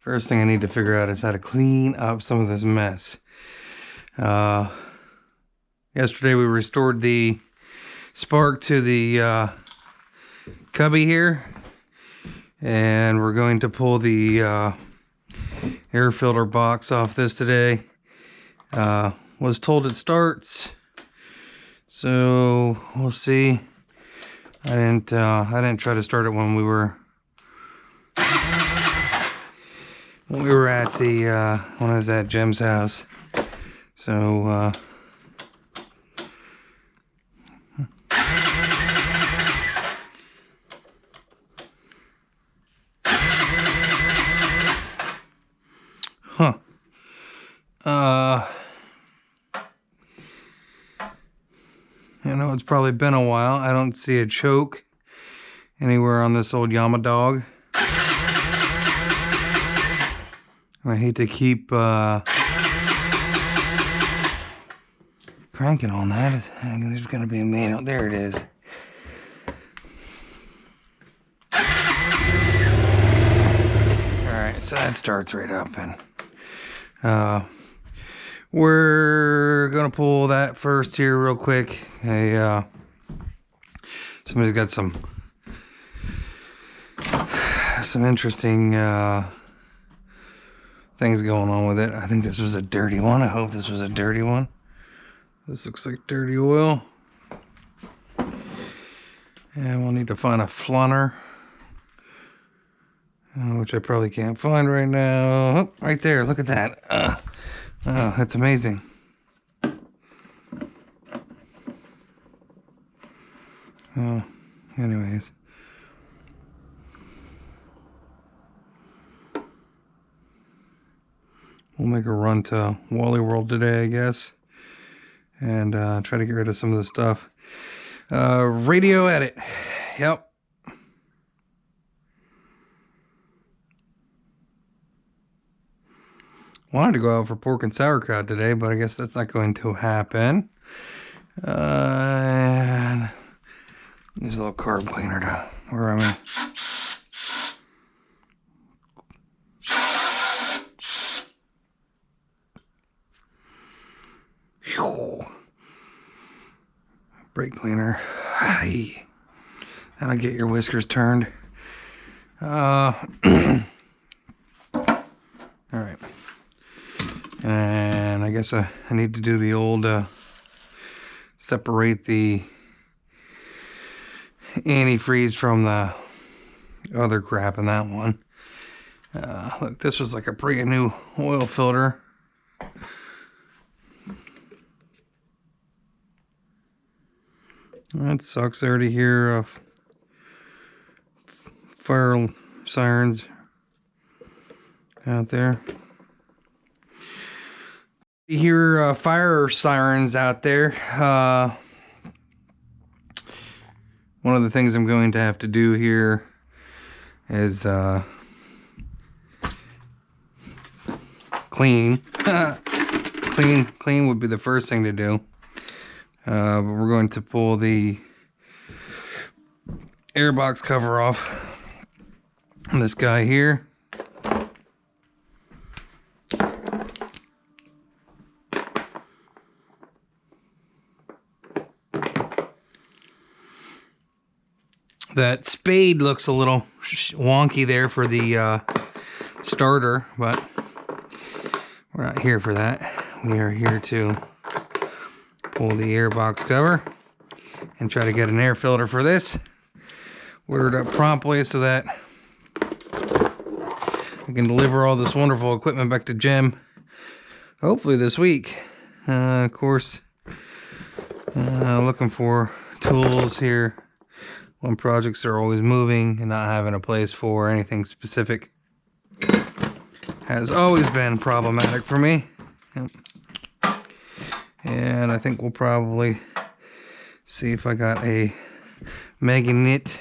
First thing I need to figure out is how to clean up some of this mess. Yesterday we restored the spark to the cubby here, and we're going to pull the air filter box off this today. Was told it starts, so we'll see. I didn't try to start it when we were at the when I was at Jim's house. So I know it's probably been a while. I don't see a choke anywhere on this old Yamaha dog. I hate to keep cranking on that. There's gonna be a manual. There it is. Alright, so that starts right up, and we're gonna pull that first here real quick. Hey, somebody's got some interesting things going on with it. I think this was a dirty one. I hope this was a dirty one. This looks like dirty oil. And we'll need to find a flunner, which I probably can't find right now. Oh, right there, look at that. Oh, that's amazing. Anyways. We'll make a run to Wally World today, I guess, and try to get rid of some of the stuff. Radio edit. Yep. Wanted to go out for pork and sauerkraut today, but I guess that's not going to happen. And use a little carb cleaner to where I'm in. Brake cleaner. That'll get your whiskers turned. Alright. And I guess I need to do the old separate the antifreeze from the other crap in that one. Look, this was like a brand new oil filter. That sucks. I already hear fire sirens out there. You hear fire sirens out there. One of the things I'm going to have to do here is clean. Clean would be the first thing to do. But we're going to pull the airbox cover off this guy here. That spade looks a little wonky there for the starter, but we're not here for that. We are here to pull the airbox cover and try to get an air filter for this ordered up promptly so that I can deliver all this wonderful equipment back to Jim hopefully this week. Of course, looking for tools here when projects are always moving and not having a place for anything specific has always been problematic for me. Yep. And I think we'll probably see if I got a magnet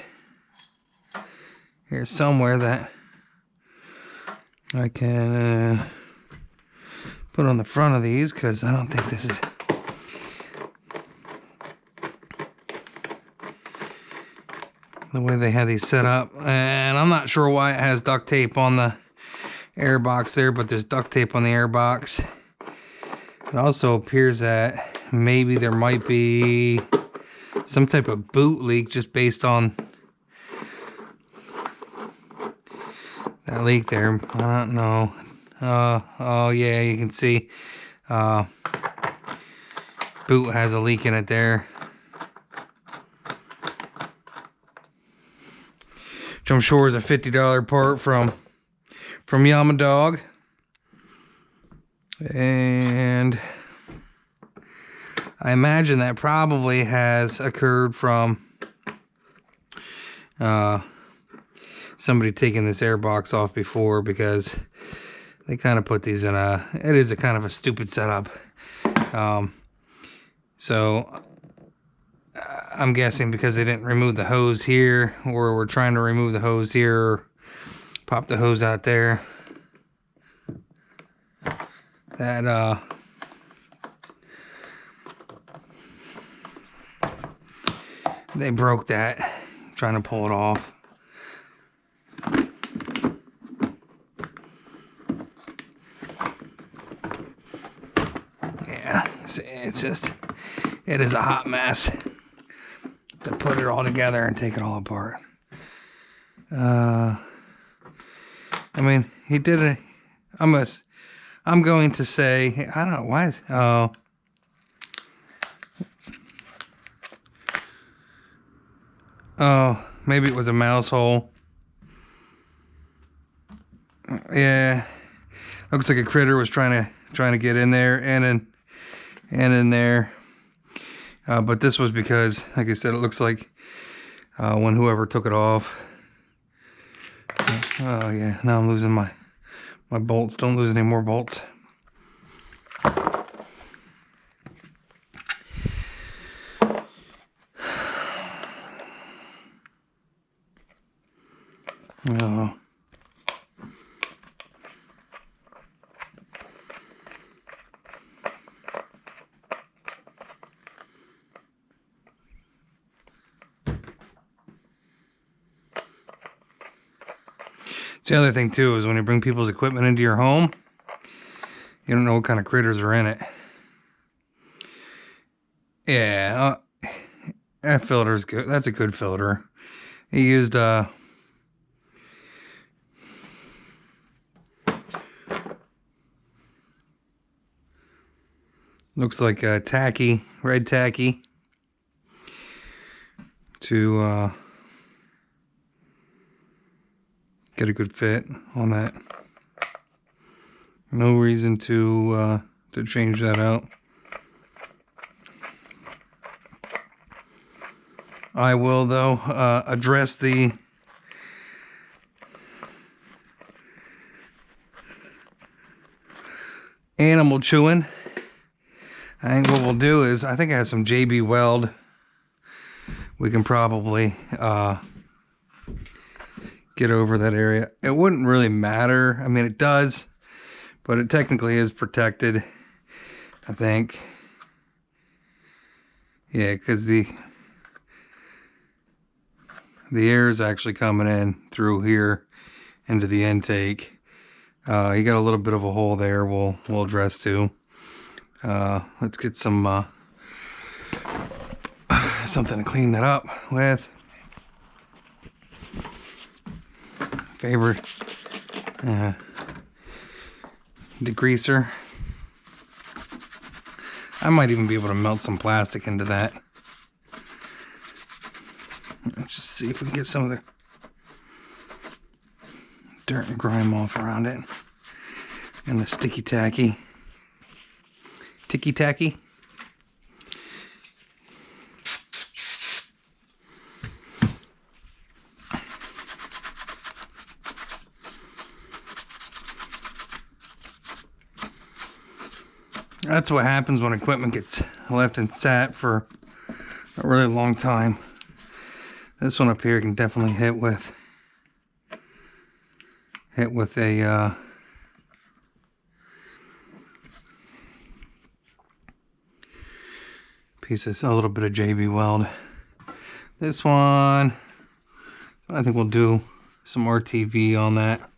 here somewhere that I can put on the front of these, because I don't think this is the way they have these set up. And I'm not sure why it has duct tape on the airbox there, but there's duct tape on the airbox. It also appears that maybe there might be some type of boot leak just based on that leak there. I don't know. Oh yeah, you can see boot has a leak in it there, which I'm sure is a $50 part from Yamaha. And I imagine that probably has occurred from somebody taking this airbox off before, because they kind of put these in it is a kind of a stupid setup. So I'm guessing because they didn't remove the hose here, or we're trying to remove the hose here, or pop the hose out there, that they broke that. I'm trying to pull it off. Yeah, it's just, it is a hot mess to put it all together and take it all apart. I mean, he did it. I'm going to say, I don't know why. Oh, maybe it was a mouse hole. Yeah, looks like a critter was trying to get in there and in there. But this was because, like I said, it looks like when whoever took it off. Oh yeah, now I'm losing my bolts. Don't lose any more bolts. Oh. The other thing too is when you bring people's equipment into your home, you don't know what kind of critters are in it. Yeah, that filter's good. That's a good filter. He used looks like tacky, red tacky, to get a good fit on that. No reason to change that out. I will though address the animal chewing. I think what we'll do is, I think I have some JB Weld. We can probably get over that area. It wouldn't really matter. I mean, it does, but it technically is protected, I think. Yeah, because the air is actually coming in through here into the intake. You got a little bit of a hole there. We'll address too. Let's get some something to clean that up with. Favorite degreaser. I might even be able to melt some plastic into that. Let's just see if we can get some of the dirt and grime off around it. And the sticky tacky. Ticky tacky. That's what happens when equipment gets left and sat for a really long time. This one up here can definitely hit with a piece of a little bit of JB Weld. This one, I think we'll do some RTV on that.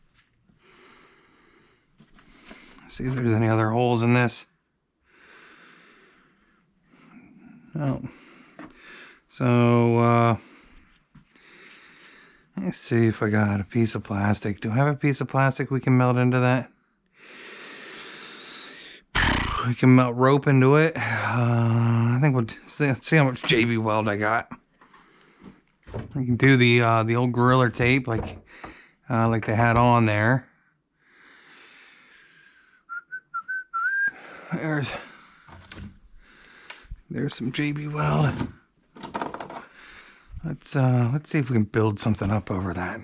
See if there's any other holes in this. Oh. So, let's see if I got a piece of plastic. Do I have a piece of plastic we can melt into that? We can melt rope into it. I think we'll see how much JB weld I got. We can do the old Gorilla tape like they had on there. There's some JB weld. Let's see if we can build something up over that.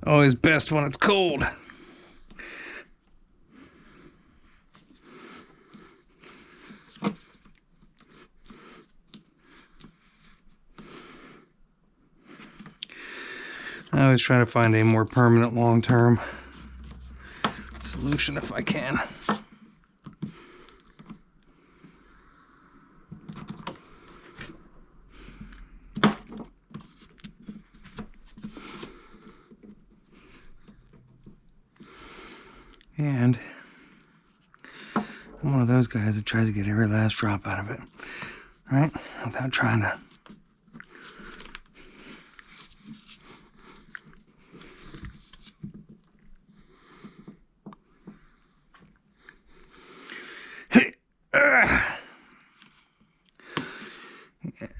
Always best when it's cold. I always try to find a more permanent long-term solution if I can. And I'm one of those guys that tries to get every last drop out of it, right? Without trying to. Yeah.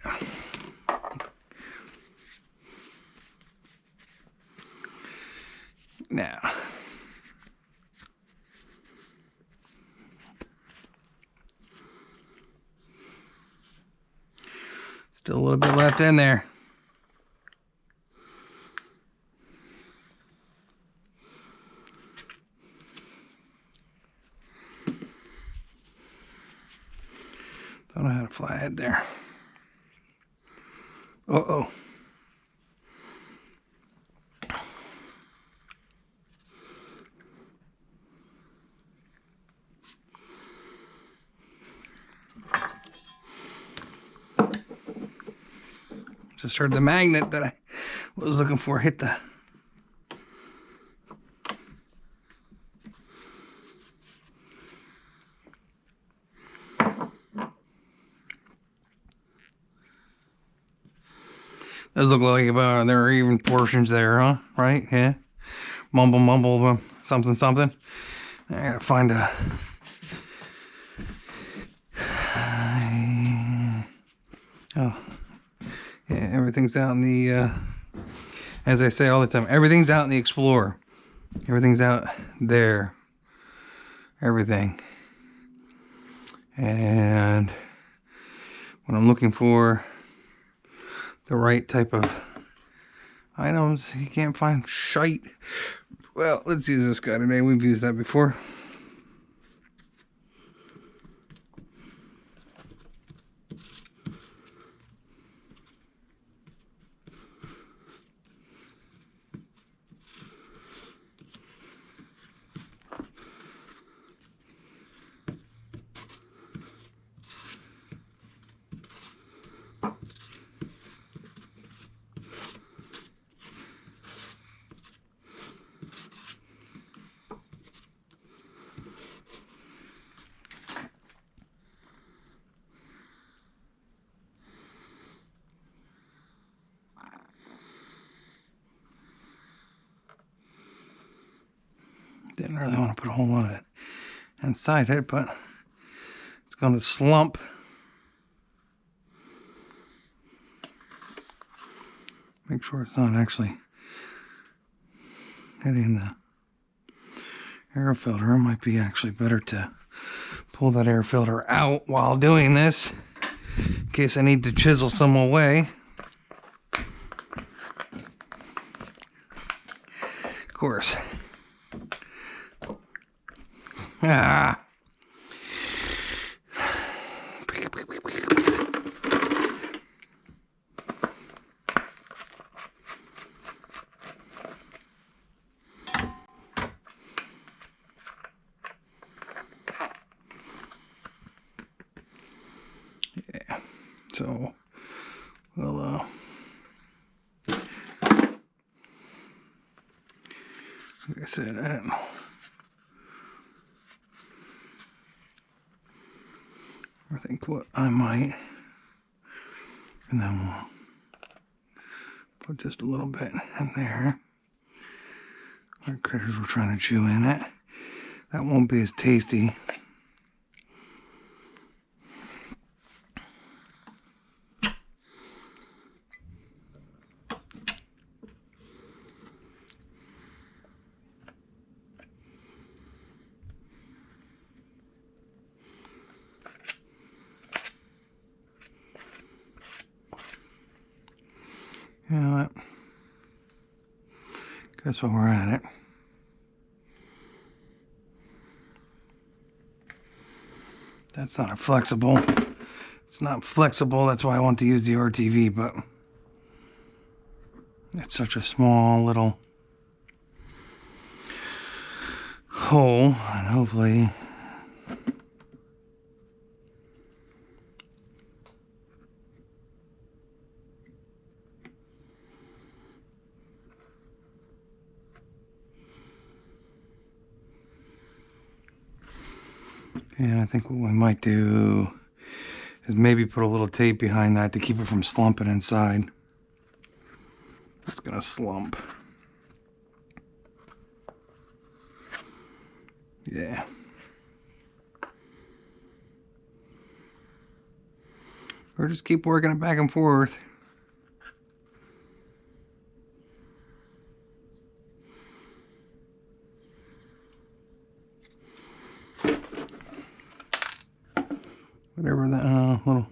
Now. Still a little bit left in there. Thought I had a flathead there. Uh-oh. Just heard the magnet that I was looking for hit the... Does look like about there are even portions there, huh? Right? Yeah. Mumble, mumble, something, something. I gotta find a... Oh. Yeah, everything's out in the, as I say all the time, everything's out in the Explorer. Everything's out there. Everything. And when I'm looking for the right type of items, you can't find shite. Well, let's use this guy today. We've used that before. Didn't really want to put a whole lot of it inside it, but it's going to slump. Make sure it's not actually hitting the air filter. It might be actually better to pull that air filter out while doing this, in case I need to chisel some away. Of course. Ah. So we'll like I said, I think what I might, and then we'll put just a little bit in there. Our critters were trying to chew in it. That won't be as tasty. You know what? Guess while we're at it, that's not a flexible. It's not flexible. That's why I want to use the RTV, but it's such a small little hole, and hopefully and I think what we might do is maybe put a little tape behind that to keep it from slumping inside. It's gonna slump. Yeah. Or just keep working it back and forth. Whatever that little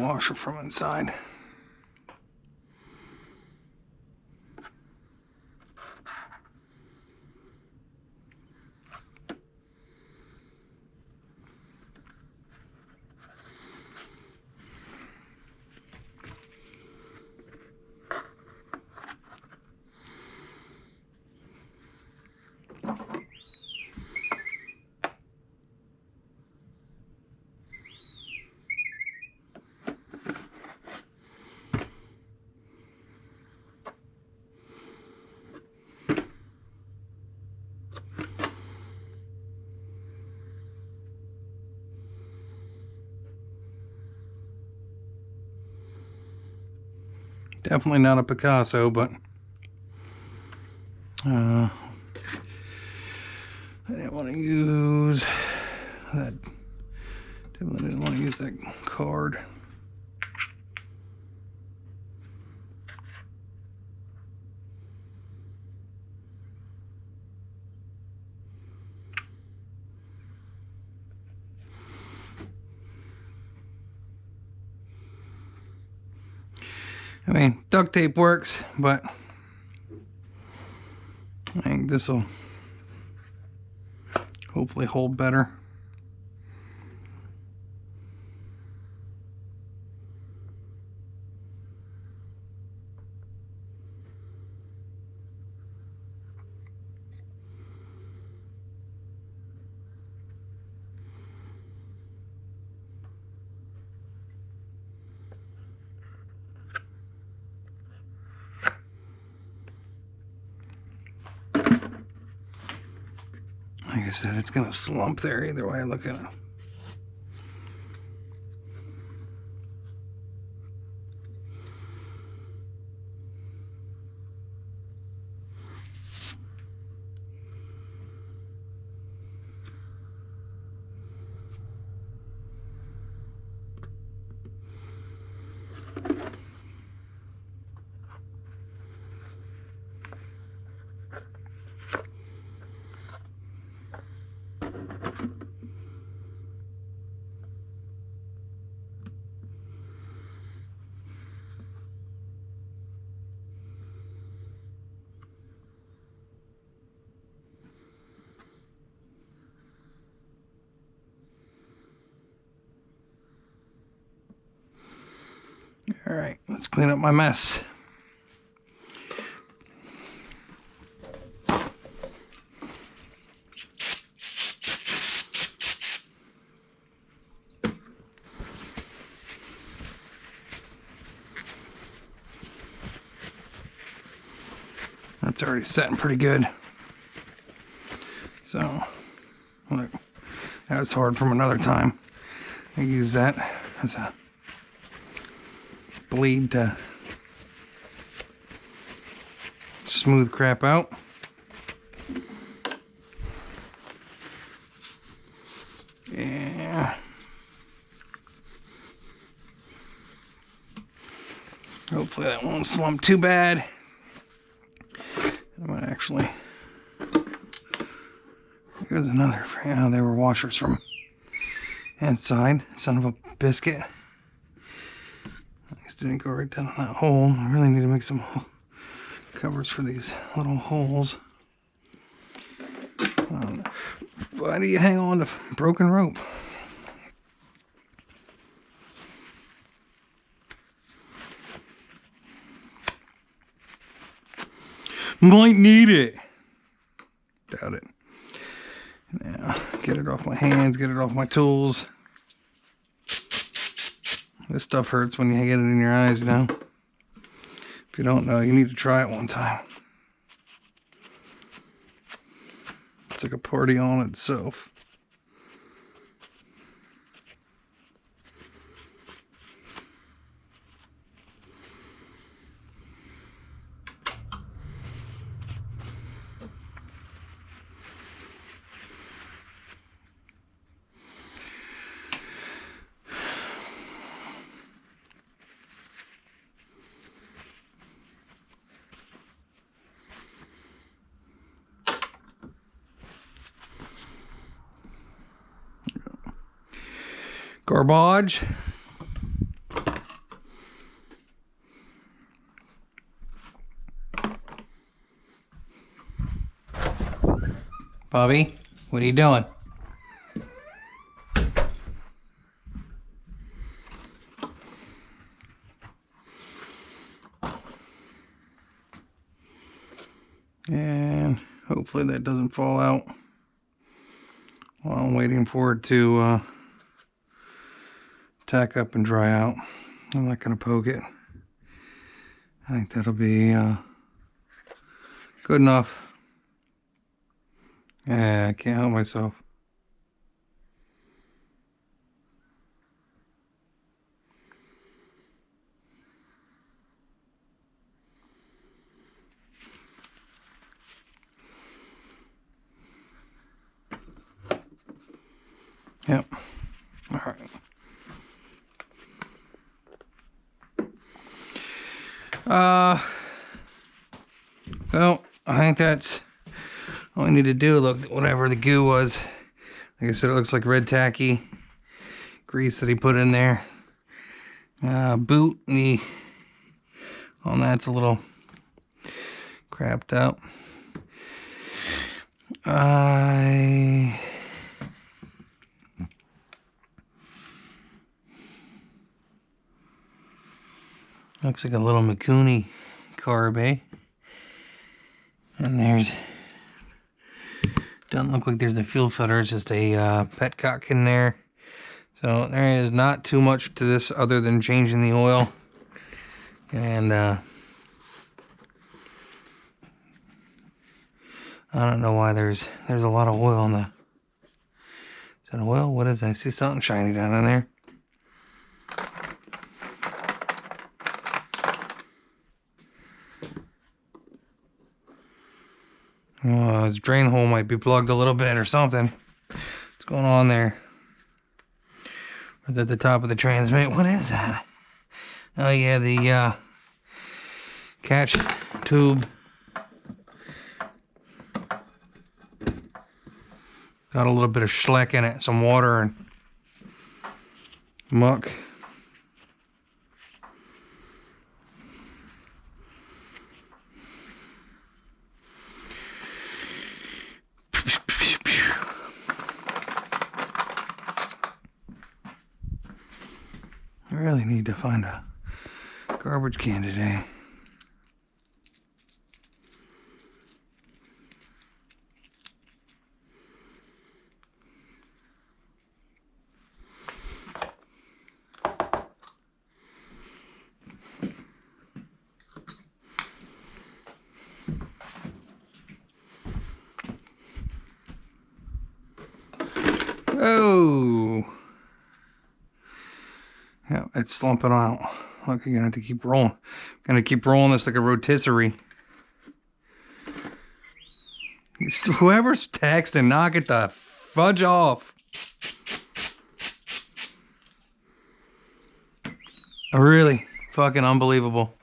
washer from inside. Definitely not a Picasso, but I didn't want to use that. Definitely didn't want to use that card. I mean, duct tape works, but I think this will hopefully hold better. Like I said, it's gonna slump there either way I look at it. All right, let's clean up my mess. That's already setting pretty good. So, look, that was hard from another time. I use that as a blade to smooth crap out. Yeah. Hopefully that won't slump too bad. I might actually. Here's another. Oh, they were washers from inside. Son of a biscuit. At least it didn't go right down in that hole. I really need to make some covers for these little holes. Why do you hang on to broken rope? Might need it. Doubt it. Now, get it off my hands, get it off my tools. This stuff hurts when you get it in your eyes, you know. If you don't know, you need to try it one time. It's like a party on itself. Garbage. Bobby, what are you doing? And hopefully that doesn't fall out while I'm waiting for it to tack up and dry out. I'm not going to poke it. I think that'll be good enough. Yeah, I can't help myself. Yep. All right. So I think that's all I need to do. Look, whatever the goo was, like I said, it looks like red tacky grease that he put in there. Boot me on that's a little crapped up. Looks like a little Mikuni carb, eh? And there's, doesn't look like there's a fuel filter, it's just a petcock in there. So there is not too much to this other than changing the oil. And I don't know why there's a lot of oil in the, is that oil? What is that? I see something shiny down in there. His drain hole might be plugged a little bit or something. What's going on there? It's at the top of the transmit. What is that? Oh yeah, the catch tube. Got a little bit of schleck in it, some water and muck. I really need to find a garbage can today. Oh. Yeah, it's slumping out. Look, you're gonna have to keep rolling. Gonna keep rolling this like a rotisserie. Whoever's texting, knock it the fudge off. Really fucking unbelievable.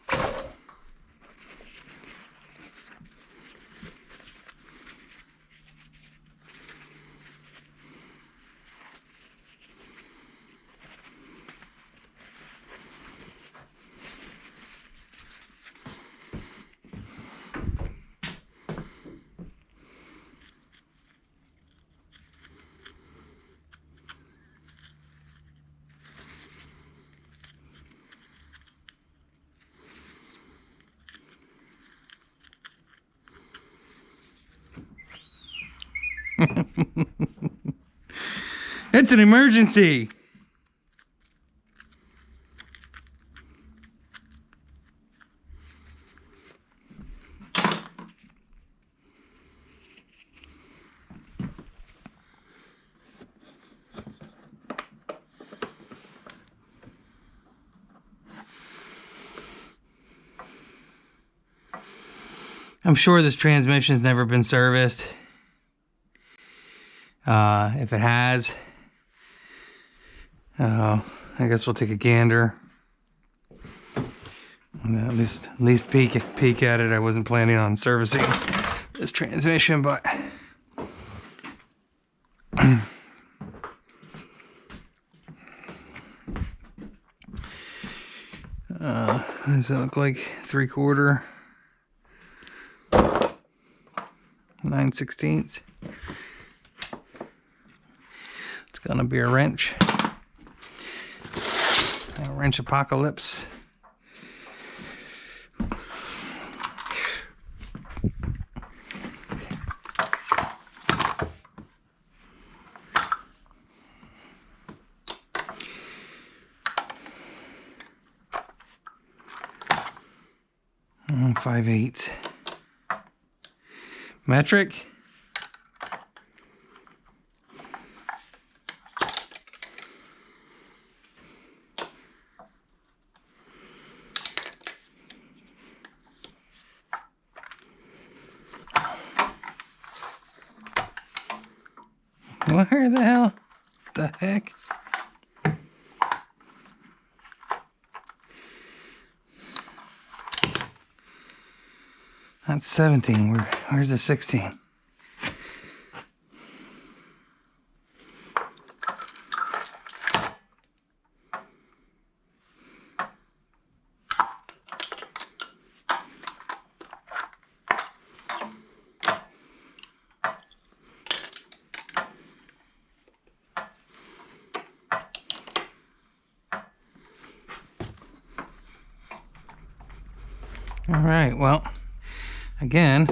It's an emergency. I'm sure this transmission's never been serviced. If it has, I guess we'll take a gander. At least peek at it. I wasn't planning on servicing this transmission, but does that look like 3/4? 9/16. It's gonna be a wrench. A wrench apocalypse. And 5/8. Metric. Where the hell? The heck? That's 17. Where's the 16? All right, well, again,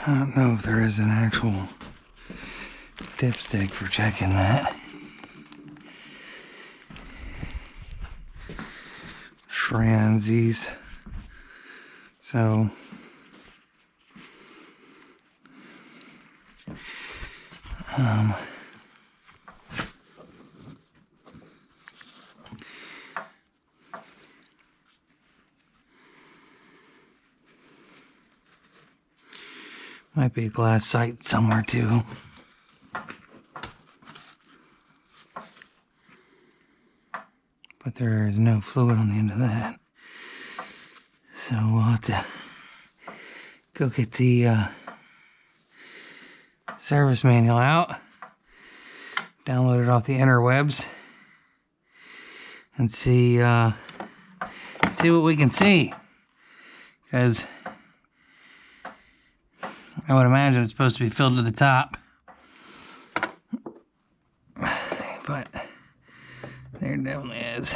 I don't know if there is an actual dipstick for checking that. Transies. So might be a glass sight somewhere too. But there is no fluid on the end of that. So we'll have to go get the service manual out, download it off the interwebs, and see what we can see. Because I would imagine it's supposed to be filled to the top. But there it definitely is.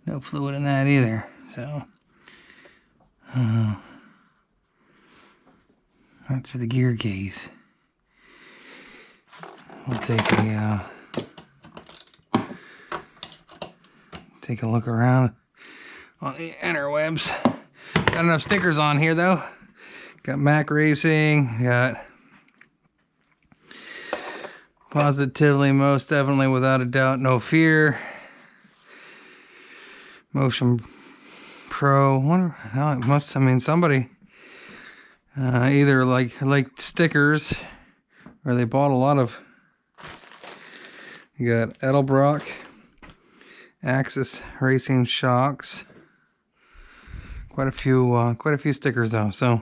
No fluid in that either. So that's for the gear case. We'll take a look around on the interwebs. Got enough stickers on here though. Got Mac Racing, got Positively, Most Definitely, Without a Doubt, No Fear, Motion Pro. Wonder how it must. I mean, somebody either liked stickers or they bought a lot of. You got Edelbrock, Axis Racing Shocks. Quite a few stickers though. So,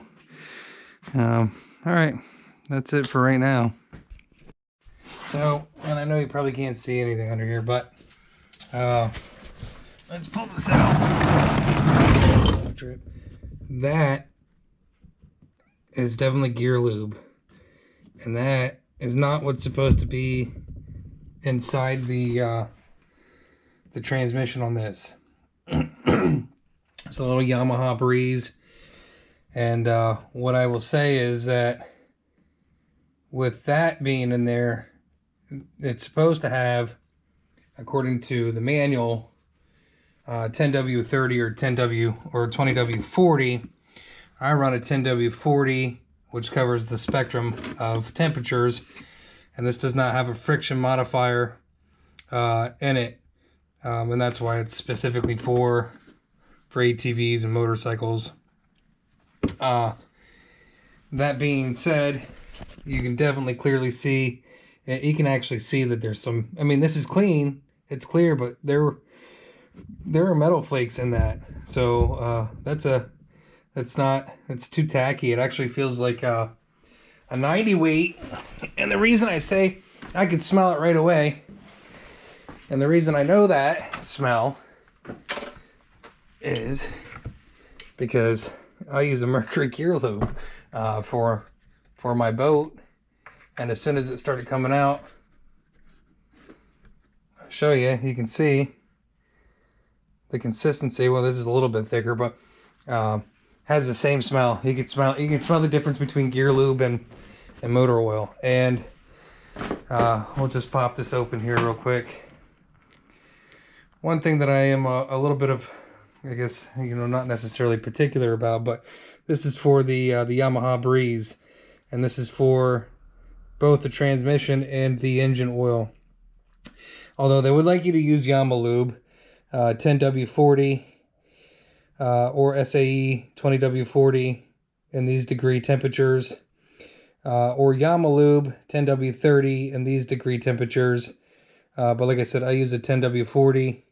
all right, that's it for right now. So, and I know you probably can't see anything under here, but let's pull this out. That is definitely gear lube, and that is not what's supposed to be inside the transmission on this. It's a little Yamaha Breeze, and what I will say is that with that being in there, it's supposed to have, according to the manual, 10W30 or 10W or 20W40. I run a 10W40, which covers the spectrum of temperatures, and this does not have a friction modifier in it, and that's why it's specifically for ATVs and motorcycles. That being said, you can definitely clearly see, you can actually see that there's some, I mean, this is clean, it's clear, but there are metal flakes in that. So it's too tacky. It actually feels like a 90 weight. And the reason I say I could smell it right away, and the reason I know that smell is because I use a Mercury gear lube for my boat, and as soon as it started coming out, I'll show you. You can see the consistency. Well, this is a little bit thicker, but has the same smell. You can smell the difference between gear lube and motor oil. And we'll just pop this open here real quick. One thing that I am a little bit of, I guess, not necessarily particular about, but this is for the Yamaha Breeze, and this is for both the transmission and the engine oil. Although they would like you to use Yamalube 10W40 or SAE 20W40 in these degree temperatures, or Yamalube 10W30 in these degree temperatures. But like I said, I use a 10W40,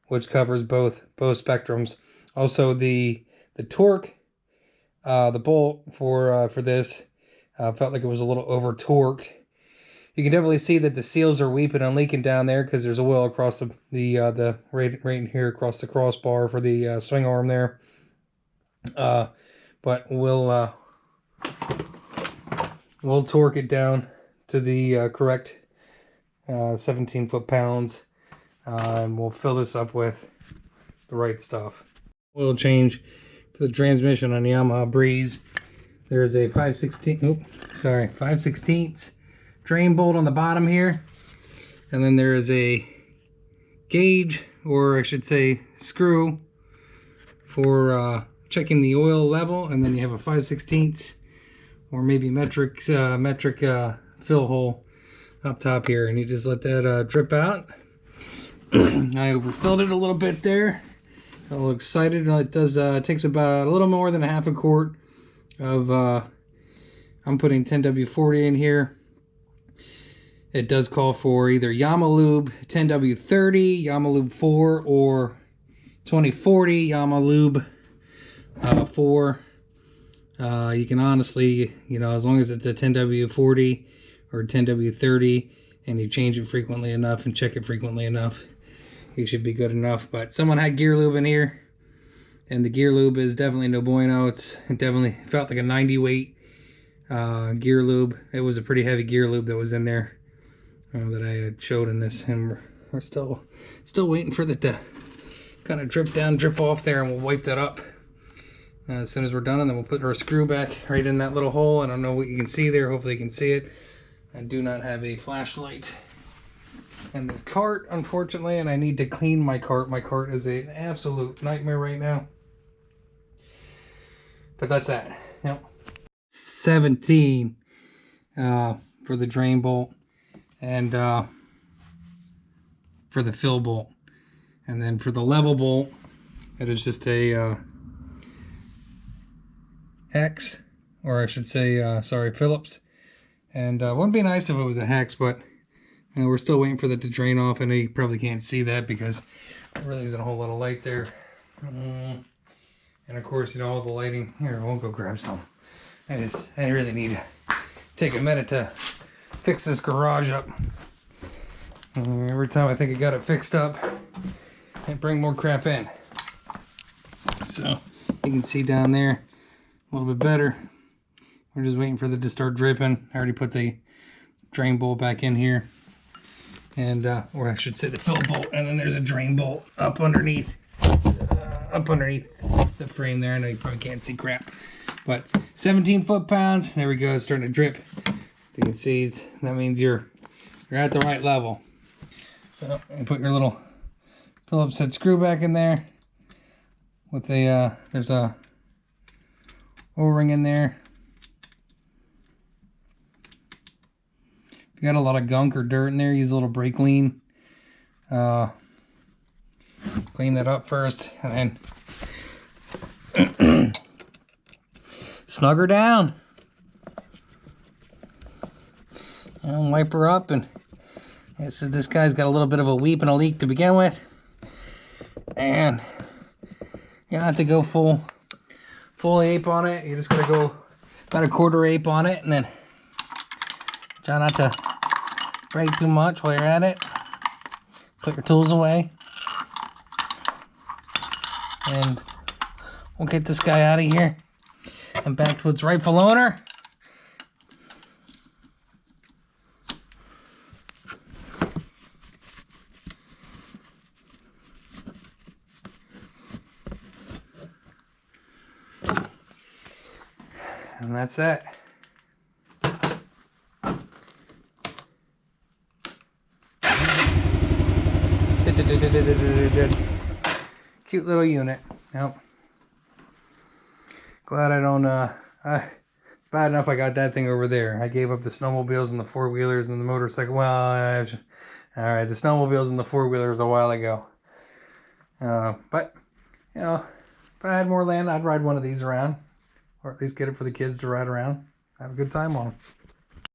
which covers both spectrums. Also, the torque, the bolt for this felt like it was a little over torqued. You can definitely see that the seals are weeping and leaking down there because there's oil across the right in here across the crossbar for the swing arm there. But we'll torque it down to the correct 17 foot-pounds, and we'll fill this up with the right stuff. Oil change for the transmission on the Yamaha Breeze. There's a 5/16 drain bolt on the bottom here, and then there is a gauge, or I should say screw, for checking the oil level, and then you have a 5/16 or maybe metric fill hole up top here, and you just let that drip out. I overfilled it a little bit there. A little excited. It does takes about a little more than a half a quart of I'm putting 10W40 in here. It does call for either Yamalube 10W30, Yamalube 4, or 2040 Yamalube 4. You can honestly, as long as it's a 10W40 or 10W30 and you change it frequently enough and check it frequently enough, you should be good enough. But someone had gear lube in here, And the gear lube is definitely no bueno. It definitely felt like a 90 weight gear lube. It was a pretty heavy gear lube that was in there that I had showed in this, and we're still waiting for it to kind of drip down, drip off there, and we'll wipe that up as soon as we're done, and then we'll put our screw back right in that little hole. I don't know what you can see there. Hopefully you can see it. I do not have a flashlight and this cart, unfortunately, and I need to clean my cart. My cart is an absolute nightmare right now. But that's that. Yep. 17 for the drain bolt, and for the fill bolt. And then for the level bolt, it is just a hex, or I should say, sorry, Phillips. And it wouldn't be nice if it was a hex, but you know, we're still waiting for that to drain off. I know you probably can't see that because there really isn't a whole lot of light there. And of course, you know, all the lighting. Here, we'll go grab some. I really need to take a minute to fix this garage up. Every time I think I got it fixed up, I bring more crap in. So you can see down there a little bit better. We're just waiting for it to start dripping. I already put the drain bolt back in here, and or I should say the fill bolt. And then there's a drain bolt up underneath the frame there. I know you probably can't see crap, but 17 foot-pounds. There we go. It's starting to drip. You can see that means you're at the right level. So you put your little Phillips head screw back in there with the there's a O-ring in there. If you got a lot of gunk or dirt in there, use a little brake lean. Clean that up first, and then snug her down and wipe her up. And so this guy's got a little bit of a weep and a leak to begin with, and you don't have to go full ape on it. You just gotta go about a quarter ape on it, and then try not to break too much while you're at it. Put your tools away, and we'll get this guy out of here and back to its rightful owner. And that's that. Cute little unit. Yep. Glad I don't it's bad enough I got that thing over there. I gave up the snowmobiles and the four-wheelers and the motorcycle. Well, alright, the snowmobiles and the four-wheelers a while ago. But you know, if I had more land, I'd ride one of these around, or at least get it for the kids to ride around. Have a good time on them.